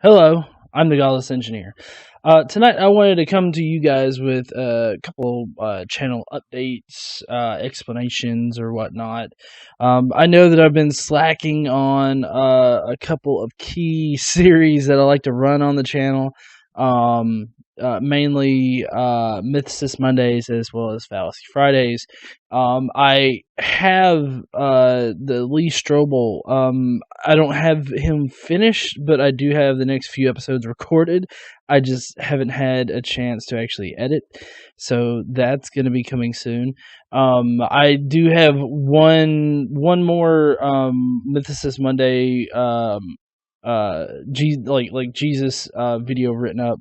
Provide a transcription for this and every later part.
Hello, I'm the Godless engineer. Tonight, I wanted to come to you guys with a couple channel updates, explanations, or whatnot. I know that I've been slacking on a couple of key series that I like to run on the channel, mainly Mythicist Mondays as well as Fallacy Fridays. I have the Lee Strobel. I don't have him finished, but I do have the next few episodes recorded. I just haven't had a chance to actually edit, so that's going to be coming soon. I do have one more Mythicist Monday Jesus video written up,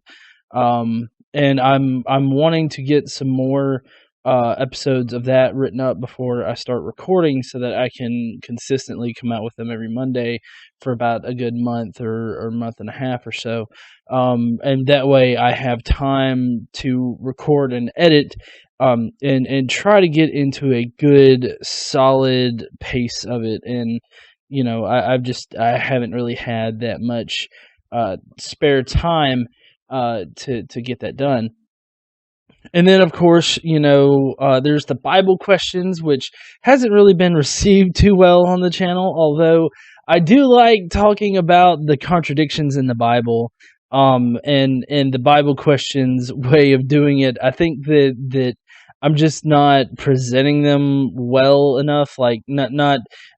and I'm wanting to get some more episodes of that written up before I start recording, so that I can consistently come out with them every Monday for about a good month or month and a half or so. And that way I have time to record and edit, and try to get into a good solid pace of it. And I haven't really had that much spare time to get that done. And then, of course, there's the Bible questions, which hasn't really been received too well on the channel, although I do like talking about the contradictions in the Bible, and the Bible questions way of doing it. I think that I'm just not presenting them well enough, like not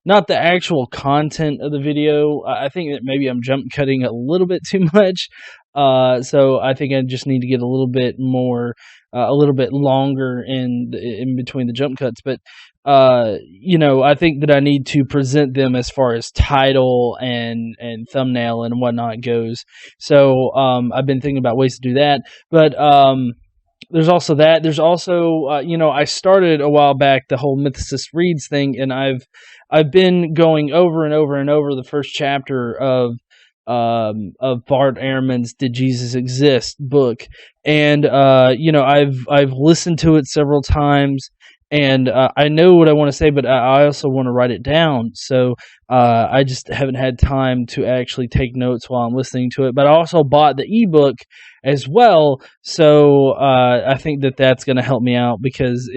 the actual content of the video. I think that maybe I'm jump cutting a little bit too much. So I think I just need to get a little bit more, a little bit longer in between the jump cuts. But I think that I need to present them as far as title and thumbnail and whatnot goes. So I've been thinking about ways to do that. But there's also that. There's also I started a while back the whole Mythicist Reads thing, and I've been going over and over and over the first chapter of Bart Ehrman's "Did Jesus Exist" book, and I've listened to it several times, and I know what I want to say, but I also want to write it down. So I just haven't had time to actually take notes while I'm listening to it. But I also bought the ebook as well, so I think that that's going to help me out, because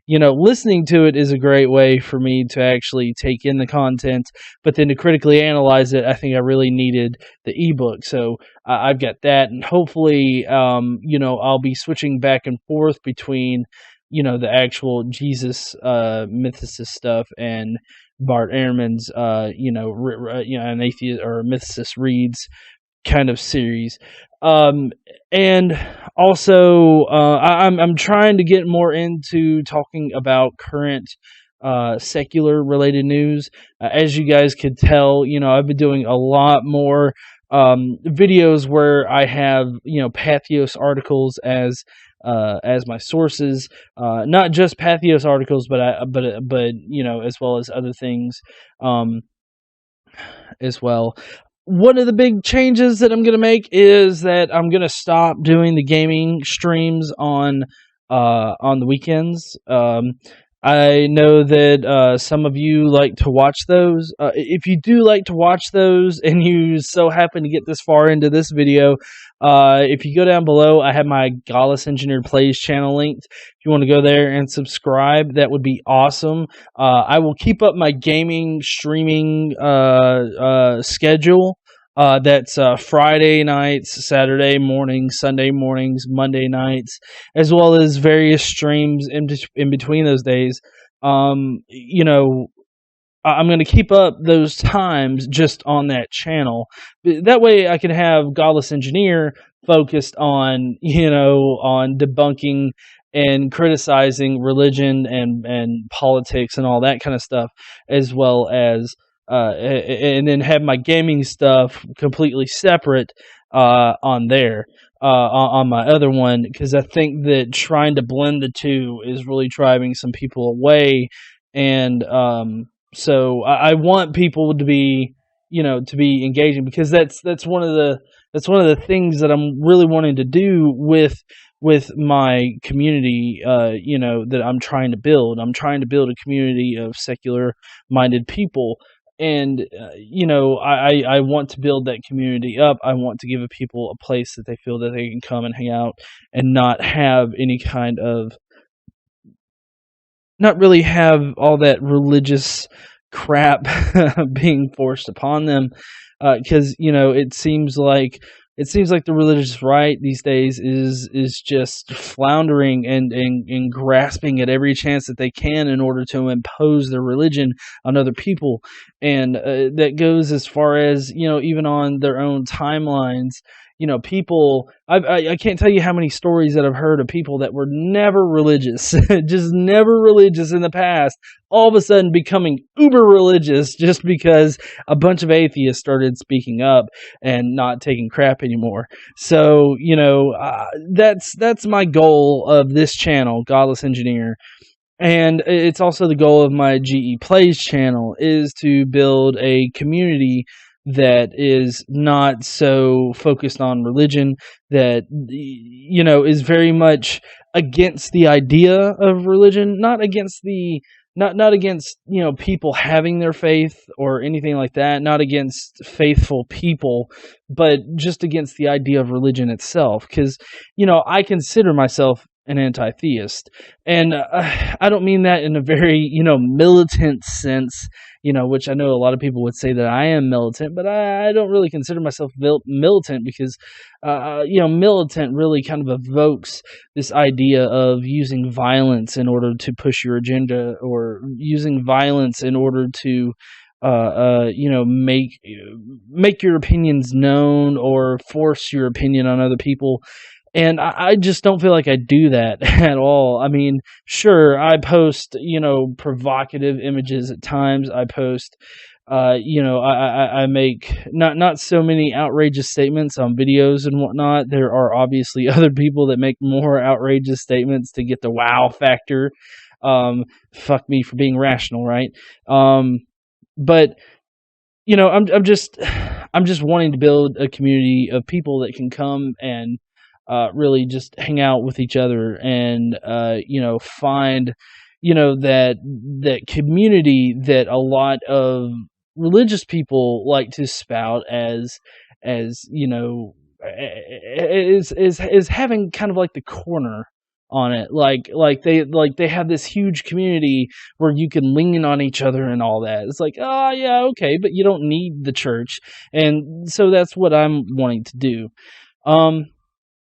listening to it is a great way for me to actually take in the content, but then to critically analyze it, I think I really needed the ebook. So I've got that, and hopefully I'll be switching back and forth between the actual Jesus mythicist stuff and Bart Ehrman's an atheist or Mythicist Reads kind of series. And also I'm trying to get more into talking about current secular related news. As you guys could tell, I've been doing a lot more videos where I have Patheos articles as my sources, not just Patheos articles, but as well as other things as well. One of the big changes that I'm going to make is that I'm going to stop doing the gaming streams on the weekends. I know that some of you like to watch those. If you do like to watch those and you so happen to get this far into this video, if you go down below, I have my Godless Engineer Plays channel linked. If you want to go there and subscribe, that would be awesome. I will keep up my gaming streaming schedule. That's Friday nights, Saturday mornings, Sunday mornings, Monday nights, as well as various streams in between those days. I'm going to keep up those times just on that channel. That way I can have Godless Engineer focused on, on debunking and criticizing religion and politics and all that kind of stuff, as well as and then have my gaming stuff completely separate on there, on my other one, because I think that trying to blend the two is really driving some people away. And so I want people to be engaging, because that's one of the things that I'm really wanting to do with my community, that I'm trying to build. I'm trying to build a community of secular minded people. And I want to build that community up. I want to give people a place that they feel that they can come and hang out and not have any kind of, not really have all that religious crap being forced upon them, because it seems like the religious right these days is just floundering and grasping at every chance that they can in order to impose their religion on other people, and that goes as far as even on their own timelines. People, I can't tell you how many stories that I've heard of people that were never religious, just never religious in the past, all of a sudden becoming uber religious just because a bunch of atheists started speaking up and not taking crap anymore. So, that's my goal of this channel, Godless Engineer. And it's also the goal of my GE Plays channel, is to build a community that is not so focused on religion, that is very much against the idea of religion, not against people having their faith or anything like that, not against faithful people, but just against the idea of religion itself. Because I consider myself an anti-theist, and I don't mean that in a very militant sense, which I know a lot of people would say that I am militant, but I don't really consider myself militant, because militant really kind of evokes this idea of using violence in order to push your agenda, or using violence in order to make your opinions known, or force your opinion on other people. And I just don't feel like I do that at all. I mean, sure, I post, provocative images at times. I post, I make not so many outrageous statements on videos and whatnot. There are obviously other people that make more outrageous statements to get the wow factor. Fuck me for being rational, right? But I'm just wanting to build a community of people that can come and really just hang out with each other, and find that community that a lot of religious people like to spout as is having kind of like the corner on it, like they have this huge community where you can lean on each other and all that. It's like, oh yeah, okay, but you don't need the church. And so that's what I'm wanting to do.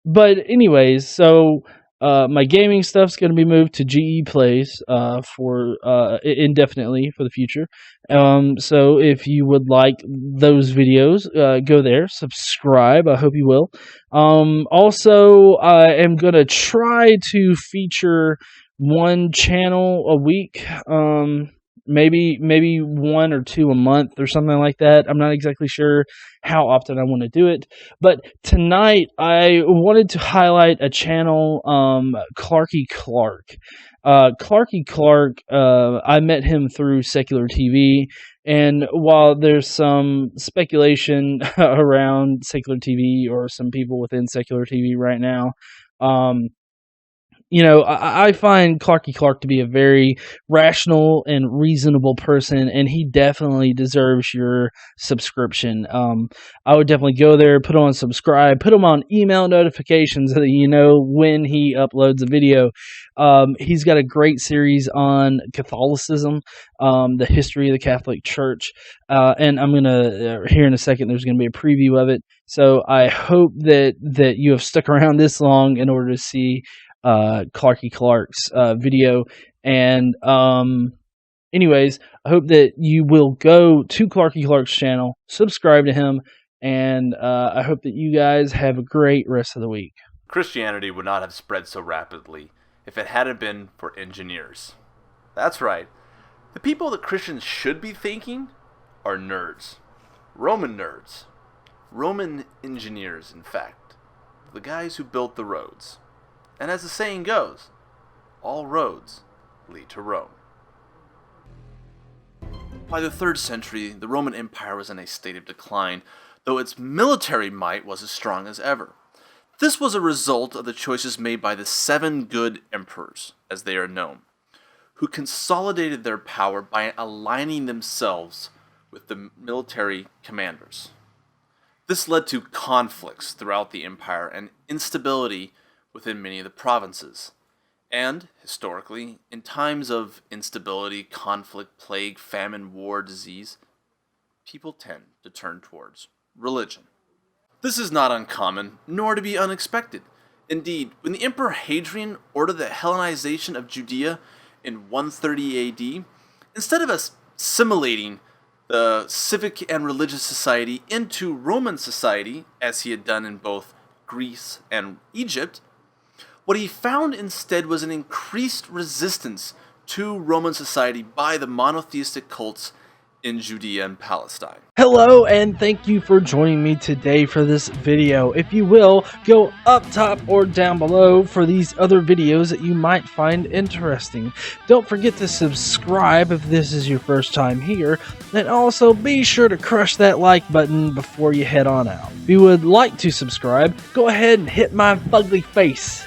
But anyways, so my gaming stuff's going to be moved to GE Plays for indefinitely for the future. So if you would like those videos, go there, subscribe. I hope you will. Also, I am going to try to feature one channel a week. Maybe one or two a month or something like that. I'm not exactly sure how often I want to do it. But tonight I wanted to highlight a channel, Clarky Clark. Clarky Clark, I met him through secular TV, and while there's some speculation around secular TV or some people within secular TV right now, I find Clarky Clark to be a very rational and reasonable person, and he definitely deserves your subscription. I would definitely go there, put on subscribe, put him on email notifications so that you know when he uploads a video. He's got a great series on Catholicism, the history of the Catholic Church, and I'm going to, here in a second, there's going to be a preview of it. So I hope that you have stuck around this long in order to see Clarky Clark's video. And anyways, I hope that you will go to Clarky Clark's channel, subscribe to him, and I hope that you guys have a great rest of the week. Christianity would not have spread so rapidly if it hadn't been for engineers. That's right. The people that Christians should be thanking are nerds. Roman nerds. Roman engineers, in fact. The guys who built the roads. And as the saying goes, all roads lead to Rome. By the 3rd century, the Roman Empire was in a state of decline, though its military might was as strong as ever. This was a result of the choices made by the 7 good emperors, as they are known, who consolidated their power by aligning themselves with the military commanders. This led to conflicts throughout the empire and instability within many of the provinces. And, historically, in times of instability, conflict, plague, famine, war, disease, people tend to turn towards religion. This is not uncommon, nor to be unexpected. Indeed, when the Emperor Hadrian ordered the Hellenization of Judea in 130 AD, instead of assimilating the civic and religious society into Roman society, as he had done in both Greece and Egypt, what he found instead was an increased resistance to Roman society by the monotheistic cults in Judea and Palestine. Hello, and thank you for joining me today for this video. If you will, go up top or down below for these other videos that you might find interesting. Don't forget to subscribe if this is your first time here, and also be sure to crush that like button before you head on out. If you would like to subscribe, go ahead and hit my ugly face.